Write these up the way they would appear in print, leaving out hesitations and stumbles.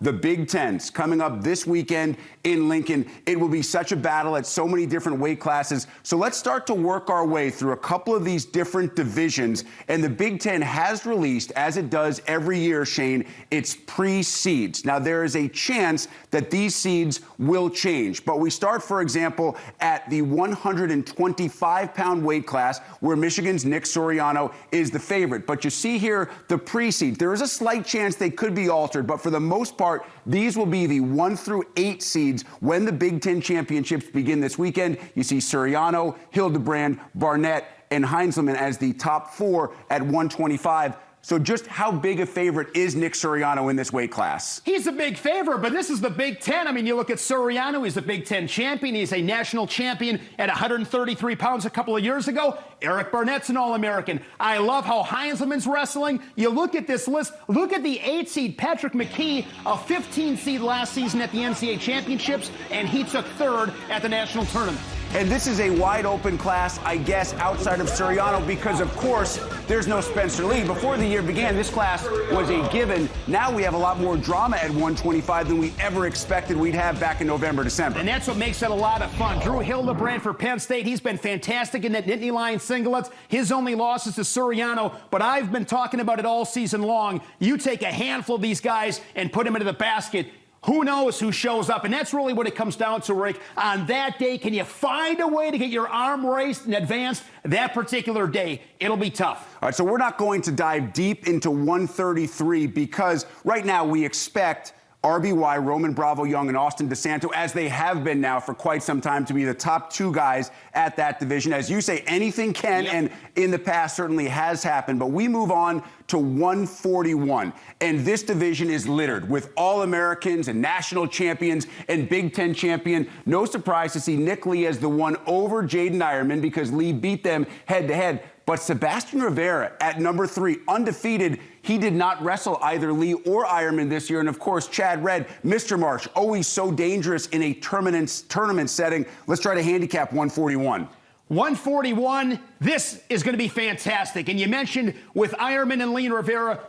the Big Tens coming up this weekend in Lincoln. It will be such a battle at so many different weight classes. So let's start to work our way through a couple of these different divisions. And the Big Ten has released, as it does every year, Shane, its pre-seeds. Now, there is a chance that these seeds will change. But we start, for example, at the 125-pound weight class, where Michigan's Nick Suriano is the favorite. But you see here the pre-seeds. There is a slight chance they could be altered, but for the most part, these will be the 1 through 8 seeds when the Big Ten championships begin this weekend. You see Suriano, Hildebrand, Barnett, and Heinzelman as the top 4 at 125. So just how big a favorite is Nick Suriano in this weight class? He's a big favorite, but this is the Big Ten. I mean, you look at Suriano, he's a Big Ten champion. He's a national champion at 133 pounds a couple of years ago. Eric Barnett's an All-American. I love how Heinzelman's wrestling. You look at this list. Look at the 8 seed, Patrick McKee, a 15 seed last season at the NCAA championships, and he took 3rd at the national tournament. And this is a wide-open class, I guess, outside of Suriano, because, of course, there's no Spencer Lee. Before the year began, this class was a given. Now we have a lot more drama at 125 than we ever expected we'd have back in November, December. And that's what makes it a lot of fun. Drew Hildebrand for Penn State. He's been fantastic in that Nittany line singlets. His only loss is to Suriano, but I've been talking about it all season long. You take a handful of these guys and put them into the basket. Who knows who shows up? And that's really what it comes down to, Rick. On that day, can you find a way to get your arm raised and advanced that particular day? It'll be tough. All right, so we're not going to dive deep into 133 because right now we expect RBY, Roman Bravo Young, and Austin DeSanto, as they have been now for quite some time, to be the top 2 guys at that division. As you say, anything can, and in the past certainly has happened. But we move on to 141, and this division is littered with All-Americans and national champions and Big Ten champion. No surprise to see Nick Lee as the one over Jaden Ironman because Lee beat them head-to-head. But Sebastian Rivera at number 3, undefeated. He did not wrestle either Lee or Ironman this year. And, of course, Chad Redd, Mr. Marsh, always so dangerous in a tournament setting. Let's try to handicap 141. 141, this is going to be fantastic. And you mentioned with Ironman and Lee and Rivera,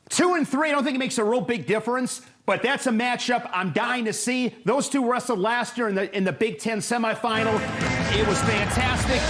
2 and 3, I don't think it makes a real big difference. But that's a matchup I'm dying to see. Those 2 wrestled last year in the Big Ten semifinal. It was fantastic.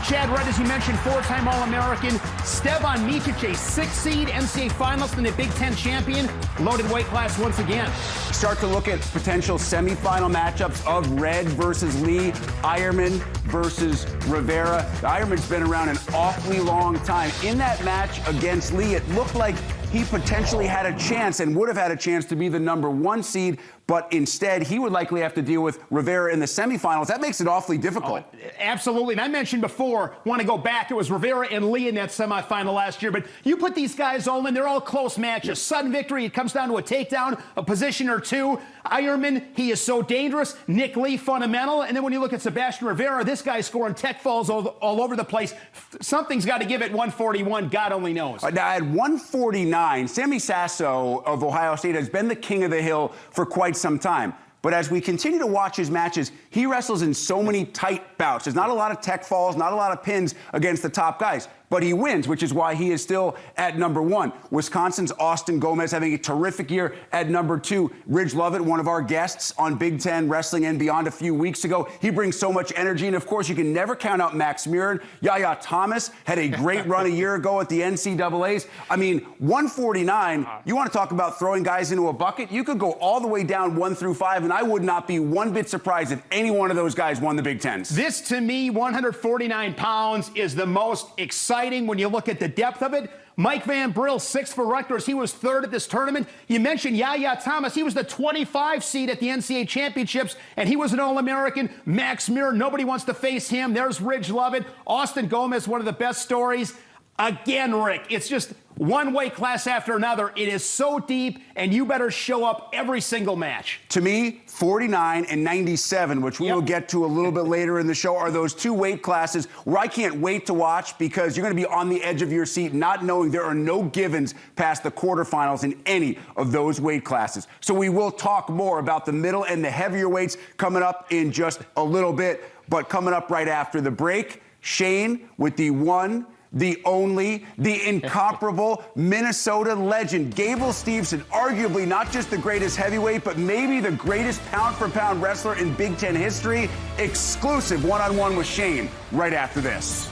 Chad Redd, as you mentioned, 4-time All-American. Stevan Micic, a 6 seed NCAA finalist and the Big Ten champion. Loaded weight class once again. Start to look at potential semifinal matchups of Redd versus Lee, Ironman versus Rivera. Ironman's been around an awfully long time. In that match against Lee, it looked like he potentially had a chance and would have had a chance to be the number 1 seed, but instead he would likely have to deal with Rivera in the semifinals. That makes it awfully difficult. Oh, absolutely. And I mentioned before, want to go back, it was Rivera and Lee in that semifinal last year, but you put these guys all in, they're all close matches. Sudden victory, it comes down to a takedown, a position or 2. Ironman, he is so dangerous. Nick Lee, fundamental. And then when you look at Sebastian Rivera, this guy's scoring tech falls all over the place. Something's got to give at 141, God only knows. Now at 149, Sammy Sasso of Ohio State has been the king of the hill for quite some time. But as we continue to watch his matches, he wrestles in so many tight bouts. There's not a lot of tech falls, not a lot of pins against the top guys. But he wins, which is why he is still at number 1. Wisconsin's Austin Gomez having a terrific year at number 2. Ridge Lovett, one of our guests on Big Ten Wrestling and Beyond a few weeks ago. He brings so much energy. And, of course, you can never count out Max Murin. Yaya Thomas had a great run a year ago at the NCAAs. I mean, 149, you want to talk about throwing guys into a bucket? You could go all the way down 1 through 5, and I would not be one bit surprised if any one of those guys won the Big Tens. This, to me, 149 pounds is the most exciting when you look at the depth of it. Mike Van Brill, 6th for Rutgers. He was 3rd at this tournament. You mentioned Yaya Thomas. He was the 25 seed at the NCAA championships, and he was an All-American. Max Muir, nobody wants to face him. There's Ridge Lovett. Austin Gomez, one of the best stories. Again, Rick, it's just one weight class after another. It is so deep, and you better show up every single match. To me, 49 and 97, which we will get to a little bit later in the show, are those 2 weight classes where I can't wait to watch because you're going to be on the edge of your seat not knowing there are no givens past the quarterfinals in any of those weight classes. So we will talk more about the middle and the heavier weights coming up in just a little bit, but coming up right after the break, Shane with the 1 the only, the incomparable Minnesota legend, Gable Steveson, arguably not just the greatest heavyweight, but maybe the greatest pound-for-pound wrestler in Big Ten history. Exclusive one-on-one with Shane right after this.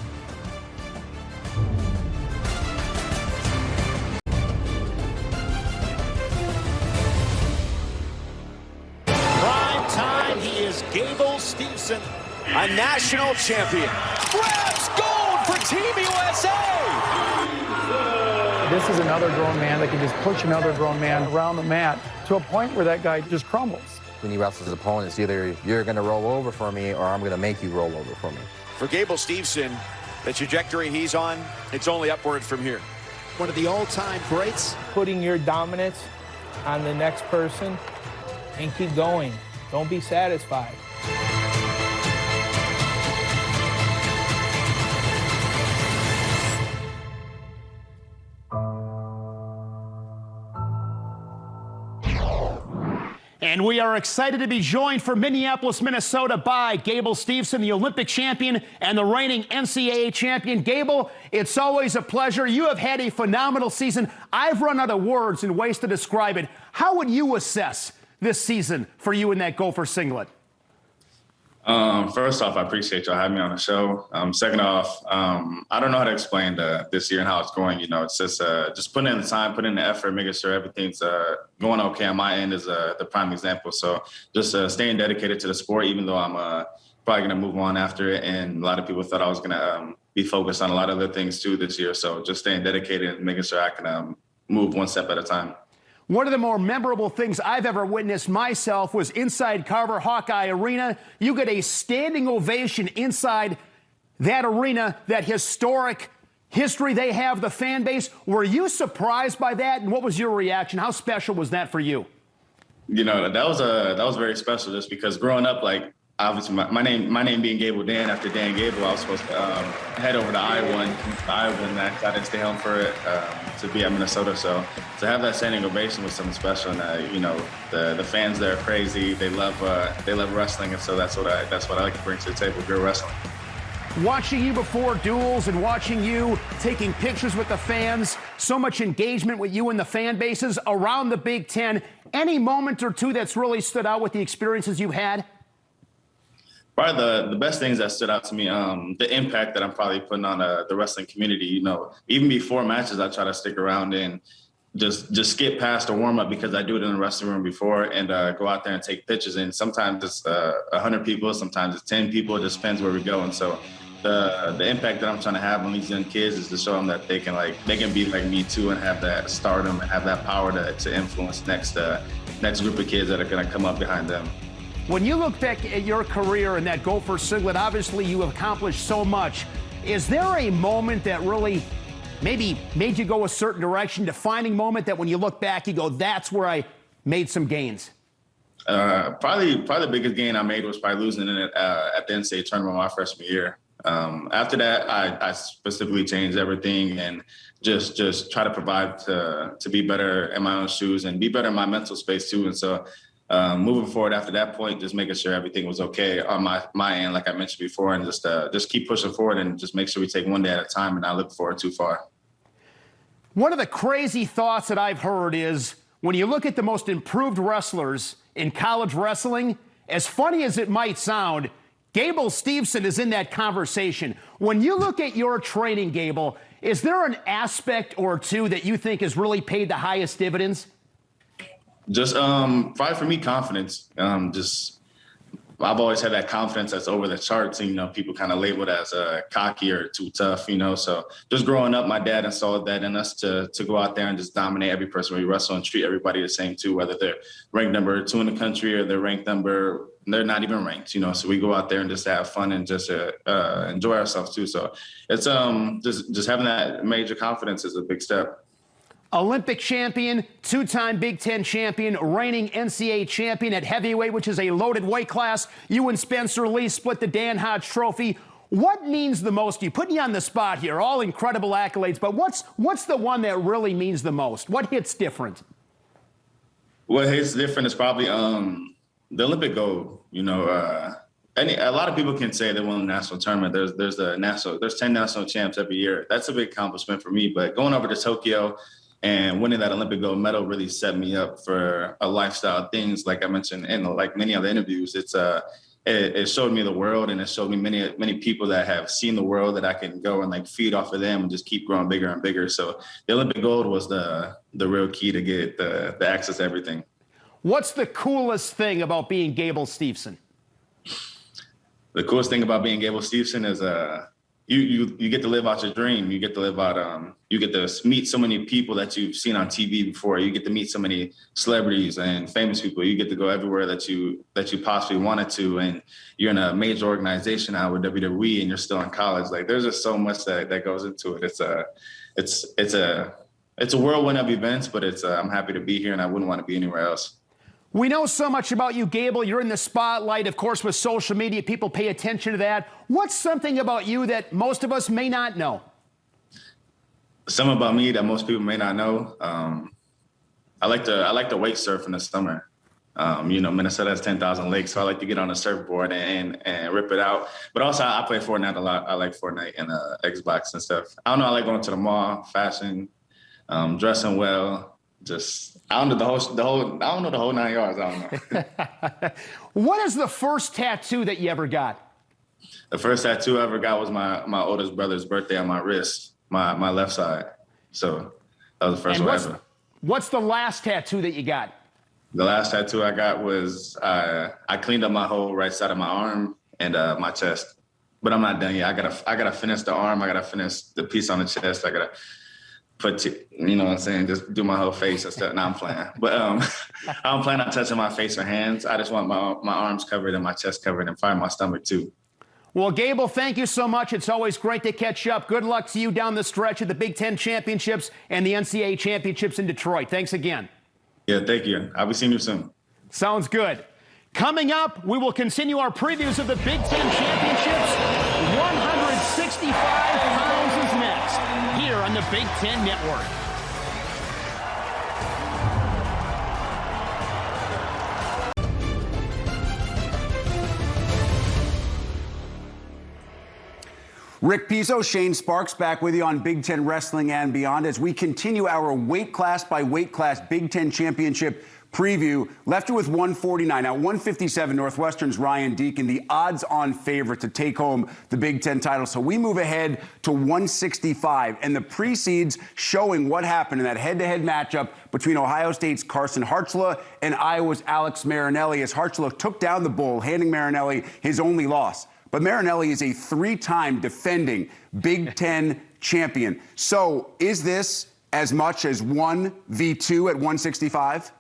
Prime time, he is Gable Steveson, a national champion. Grabs gold for Team USA! This is another grown man that can just push another grown man around the mat to a point where that guy just crumbles. When he wrestles his opponents, either you're going to roll over for me or I'm going to make you roll over for me. For Gable Steveson, the trajectory he's on, it's only upward from here. One of the all-time greats. Putting your dominance on the next person and keep going. Don't be satisfied. And we are excited to be joined from Minneapolis, Minnesota by Gable Steveson, the Olympic champion and the reigning NCAA champion. Gable, it's always a pleasure. You have had a phenomenal season. I've run out of words and ways to describe it. How would you assess this season for you in that Gopher singlet? First off, I appreciate y'all having me on the show. Second off, I don't know how to explain this year and how it's going. You know, it's just putting in the time, putting in the effort, making sure everything's going okay on my end is the prime example. So just staying dedicated to the sport, even though I'm probably going to move on after it. And a lot of people thought I was going to be focused on a lot of other things too this year. So just staying dedicated and making sure I can move one step at a time. One of the more memorable things I've ever witnessed myself was inside Carver Hawkeye Arena. You get a standing ovation inside that arena, that historic history they have, the fan base. Were you surprised by that? And what was your reaction? How special was that for you? You know, that was very special just because growing up, like, obviously my name being Gable Dan, after Dan Gable, I was supposed to head over to Iowa, and I didn't stay home for it to be at Minnesota. So to have that standing ovation was something special. And you know, the fans there are crazy. They love wrestling, and so that's what I like to bring to the table, good wrestling. Watching you before duels and watching you taking pictures with the fans, so much engagement with you and the fan bases around the Big Ten. Any moment or two that's really stood out with the experiences you've had? Probably the best things that stood out to me, the impact that I'm probably putting on the wrestling community. You know, even before matches, I try to stick around and just skip past a warm up because I do it in the wrestling room before and go out there and take pictures. And sometimes it's 100 people, sometimes it's 10 people. It just depends where we go. And so the impact that I'm trying to have on these young kids is to show them that they can be like me too and have that stardom and have that power to influence next group of kids that are going to come up behind them. When you look back at your career in that Gopher singlet, obviously you have accomplished so much. Is there a moment that really maybe made you go a certain direction, defining moment that when you look back, you go, that's where I made some gains? Probably the biggest gain I made was by losing it at the NCAA tournament my freshman year. After that, I specifically changed everything and just try to provide to be better in my own shoes and be better in my mental space too. And so moving forward after that point, just making sure everything was okay on my end, like I mentioned before, and just keep pushing forward and just make sure we take one day at a time and not look forward too far. One of the crazy thoughts that I've heard is when you look at the most improved wrestlers in college wrestling, as funny as it might sound, Gable Steveson is in that conversation. When you look at your training, Gable, is there an aspect or two that you think has really paid the highest dividends? Just probably for me, confidence. I've always had that confidence that's over the charts, and, you know, people kind of label it as cocky or too tough, you know. So just growing up, my dad installed that in us to go out there and just dominate every person we wrestle and treat everybody the same too, whether they're ranked number 2 in the country or they're not even ranked, you know. So we go out there and just have fun and just enjoy ourselves too. So it's just having that major confidence is a big step. Olympic champion, 2-time Big Ten champion, reigning NCAA champion at heavyweight, which is a loaded weight class. You and Spencer Lee split the Dan Hodge Trophy. What means the most to you? Putting you on the spot here, all incredible accolades, but what's the one that really means the most? What hits different? What hits different is probably the Olympic gold. You know, a lot of people can say they won the national tournament. There's 10 national champs every year. That's a big accomplishment for me. But going over to Tokyo and winning that Olympic gold medal really set me up for a lifestyle of things. Like I mentioned in like many other interviews, it showed me the world, and it showed me many people that have seen the world that I can go and like feed off of them and just keep growing bigger and bigger. So the Olympic gold was the real key to get the access to everything. What's the coolest thing about being Gable Steveson? The coolest thing about being Gable Steveson is you get to live out your dream. You get to live out you get to meet so many people that you've seen on TV before. You get to meet so many celebrities and famous people. You get to go everywhere that you possibly wanted to, and you're in a major organization now with WWE, and you're still in college. Like, there's just so much that goes into it. It's a whirlwind of events, but I'm happy to be here, and I wouldn't want to be anywhere else. We know so much about you, Gable. You're in the spotlight, of course, with social media. People pay attention to that. What's something about you that most of us may not know? Something about me that most people may not know. I like to wake surf in the summer. Minnesota has 10,000 lakes, so I like to get on a surfboard and rip it out. But also, I play Fortnite a lot. I like Fortnite and Xbox and stuff. I don't know. I like going to the mall, fashion, dressing well. I don't know the whole 9 yards. I don't know. What is the first tattoo that you ever got? The first tattoo I ever got was my oldest brother's birthday on my wrist, my left side. So that was the first one ever. What's the last tattoo that you got? The last tattoo I got was I cleaned up my whole right side of my arm and my chest. But I'm not done yet. I gotta finish the arm. I gotta finish the piece on the chest. I gotta you know what I'm saying, just do my whole face and stuff. Now I'm playing. But I don't plan on touching my face or hands. I just want my arms covered and my chest covered, and probably my stomach too. Well, Gable, thank you so much. It's always great to catch up. Good luck to you down the stretch at the Big Ten Championships and the NCAA Championships in Detroit. Thanks again. Yeah, thank you. I'll be seeing you soon. Sounds good. Coming up, we will continue our previews of the Big Ten Championships. 165 pounds is next here on the Big Ten Network. Rick Pizzo, Shane Sparks back with you on Big Ten Wrestling and Beyond as we continue our weight class by weight class Big Ten Championship preview. Left you with 149. Now, 157, Northwestern's Ryan Deacon, the odds-on favorite to take home the Big Ten title. So we move ahead to 165, and the pre-seeds showing what happened in that head-to-head matchup between Ohio State's Carson Hartzler and Iowa's Alex Marinelli, as Hartzler took down the bull, handing Marinelli his only loss. But Marinelli is a three-time defending Big Ten champion. So is this as much as 1v2 at 165?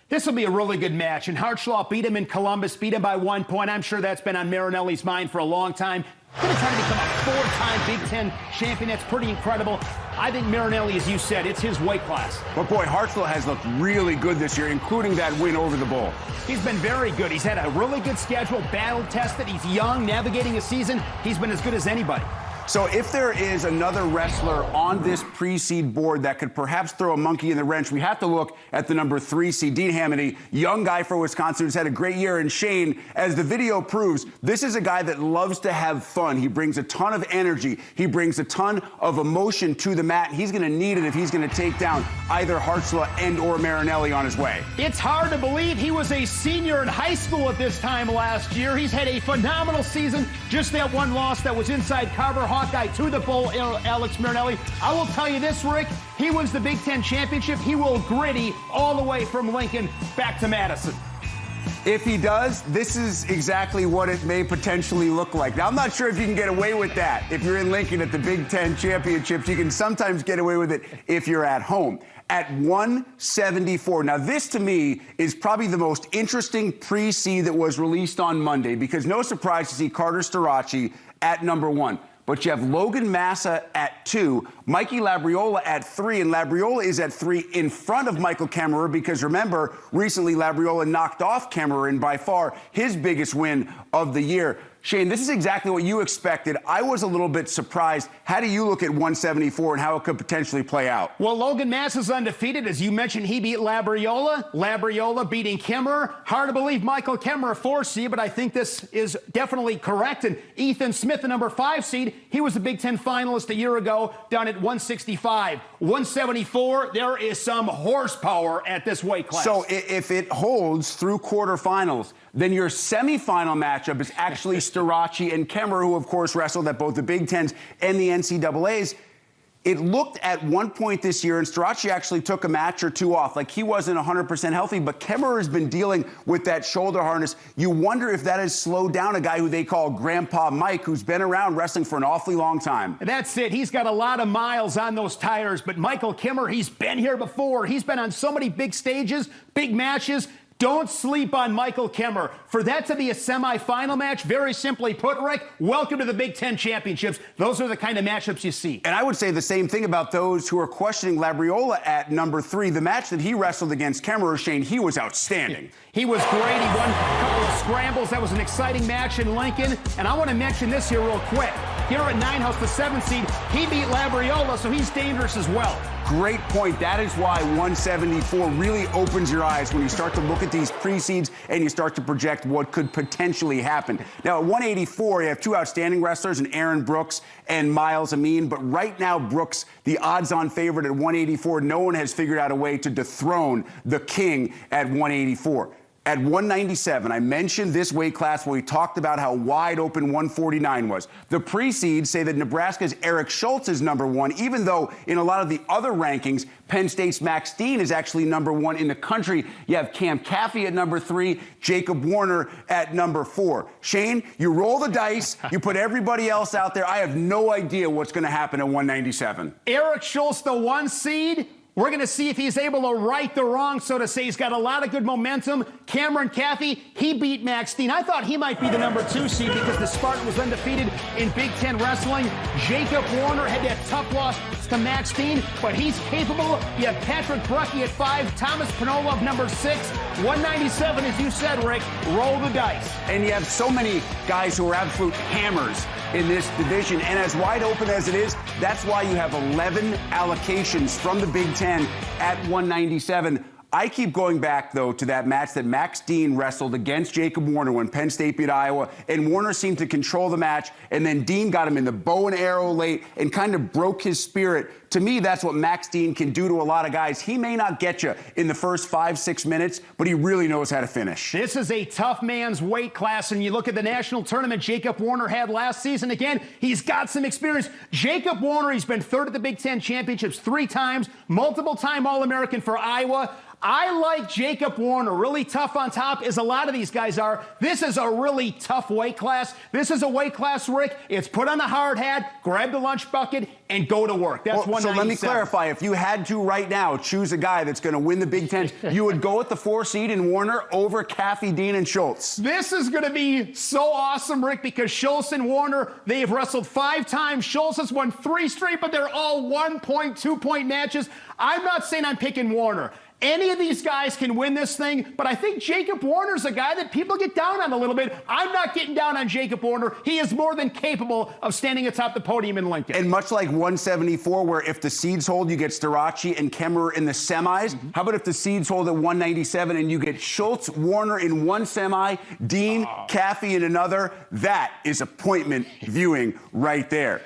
This will be a really good match, and Hartzler beat him in Columbus, beat him by 1 point. I'm sure that's been on Marinelli's mind for a long time. Going to try to become a four-time Big Ten champion. That's pretty incredible. I think Marinelli, as you said, it's his weight class. But boy, Hartzler has looked really good this year, including that win over the Bull. He's been very good. He's had a really good schedule, battle-tested. He's young, navigating a season. He's been as good as anybody. So if there is another wrestler on this pre-seed board that could perhaps throw a monkey in the wrench, we have to look at the number 3 seed, Dean Hamity, young guy for Wisconsin who's had a great year. And Shane, as the video proves, this is a guy that loves to have fun. He brings a ton of energy. He brings a ton of emotion to the mat. He's going to need it if he's going to take down either Hartzler and or Marinelli on his way. It's hard to believe he was a senior in high school at this time last year. He's had a phenomenal season. Just that one loss that was inside Carver Hawkeye to the Bull, Alex Marinelli. I will tell you this, Rick, he wins the Big Ten championship. He will gritty all the way from Lincoln back to Madison. If he does, this is exactly what it may potentially look like. Now, I'm not sure if you can get away with that. If you're in Lincoln at the Big Ten championships, you can sometimes get away with it if you're at home. At 174. Now, this to me is probably the most interesting pre-seed that was released on Monday, because no surprise to see Carter Starace at number 1. But you have Logan Massa at 2, Mikey Labriola at 3, and Labriola is at 3 in front of Michael Kemmerer, because remember, recently Labriola knocked off Kemmerer in by far his biggest win of the year. Shane, this is exactly what you expected. I was a little bit surprised. How do you look at 174 and how it could potentially play out? Well, Logan Mass is undefeated. As you mentioned, he beat Labriola. Labriola beating Kimmerer. Hard to believe Michael Kimmerer, a 4 seed, but I think this is definitely correct. And Ethan Smith, the number 5 seed, he was a Big Ten finalist a year ago, down at 165. 174, there is some horsepower at this weight class. So if it holds through quarterfinals, then your semifinal matchup is actually Starachi and Kimmerer, who, of course, wrestled at both the Big Tens and the NCAAs. It looked at one point this year, and Starachi actually took a match or two off. Like, he wasn't 100% healthy, but Kimmerer has been dealing with that shoulder harness. You wonder if that has slowed down a guy who they call Grandpa Mike, who's been around wrestling for an awfully long time. That's it. He's got a lot of miles on those tires, but Michael Kimmerer, he's been here before. He's been on so many big stages, big matches. Don't sleep on Michael Kimmerer. For that to be a semifinal match, very simply put, Rick, welcome to the Big Ten Championships. Those are the kind of matchups you see. And I would say the same thing about those who are questioning Labriola at number 3. The match that he wrestled against Kimmerer, Shane, he was outstanding. He was great. He won a couple of scrambles. That was an exciting match in Lincoln. And I want to mention this here real quick. Here at Ninehouse, the 7th seed, he beat Labriola, so he's dangerous as well. Great point. That is why 174 really opens your eyes when you start to look at these pre-seeds and you start to project what could potentially happen. Now, at 184, you have 2 outstanding wrestlers, in Aaron Brooks and Miles Amin. But right now, Brooks, the odds-on favorite at 184, no one has figured out a way to dethrone the king at 184. At 197, I mentioned this weight class where we talked about how wide open 149 was. The pre-seeds say that Nebraska's Eric Schultz is number 1, even though in a lot of the other rankings, Penn State's Max Dean is actually number 1 in the country. You have Cam Caffey at number 3, Jacob Warner at number 4. Shane, you roll the dice, you put everybody else out there. I have no idea what's going to happen at 197. Eric Schultz, the 1 seed. We're going to see if he's able to right the wrong, so to say. He's got a lot of good momentum. Cameron Caffey, he beat Max Dean. I thought he might be the number 2 seed because the Spartan was undefeated in Big Ten wrestling. Jacob Warner had that tough loss to Max Dean, but he's capable. You have Patrick Bruckey at 5, Thomas Panola of number 6. 197, as you said, Rick, roll the dice. And you have so many guys who are absolute hammers in this division. And as wide open as it is, that's why you have 11 allocations from the Big Ten at 197. I keep going back, though, to that match that Max Dean wrestled against Jacob Warner when Penn State beat Iowa, and Warner seemed to control the match, and then Dean got him in the bow and arrow late and kind of broke his spirit. To me, that's what Max Dean can do to a lot of guys. He may not get you in the first 5-6 minutes, but he really knows how to finish. This is a tough man's weight class, and you look at the national tournament Jacob Warner had last season. Again, he's got some experience. Jacob Warner, he's been 3rd at the Big Ten Championships 3 times, multiple-time All-American for Iowa. I like Jacob Warner. Really tough on top, as a lot of these guys are. This is a really tough weight class. This is a weight class, Rick. It's put on the hard hat, grab the lunch bucket, and go to work. That's 197. So let me clarify. If you had to right now choose a guy that's going to win the Big Ten, you would go with the 4 seed in Warner over Caffey, Dean, and Schultz. This is going to be so awesome, Rick, because Schultz and Warner, they have wrestled 5 times. Schultz has won 3 straight, but they're all 1-point, 2-point matches. I'm not saying I'm picking Warner. Any of these guys can win this thing, but I think Jacob Warner's a guy that people get down on a little bit. I'm not getting down on Jacob Warner. He is more than capable of standing atop the podium in Lincoln. And much like 174, where if the seeds hold, you get Starachi and Kimmerer in the semis. How about if the seeds hold at 197 and you get Schultz, Warner in one semi, Dean, Caffey in another? That is appointment viewing right there.